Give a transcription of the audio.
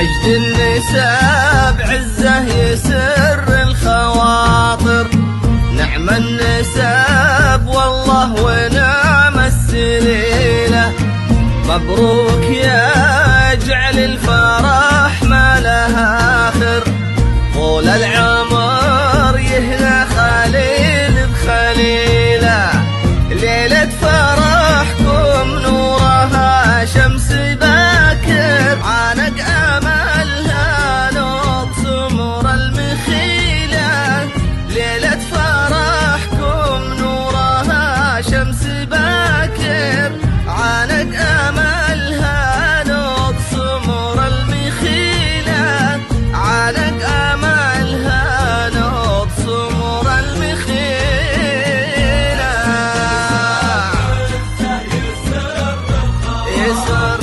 مجد النسب عزه يسر الخواطر، نعم النسب والله ونعم السليلة. مبروك يا جعل الفرح ما لها آخر، طول العمر يهنى خليل بخليلة. ليلة فرحكم نورها شمس باكر، عانق املها نوط سمر المخيلة. ليلة فرحكم نورها شمس باكر، عانق املها نوط سمر المخيلة. عانق املها نوط سمر المخيلة. يسر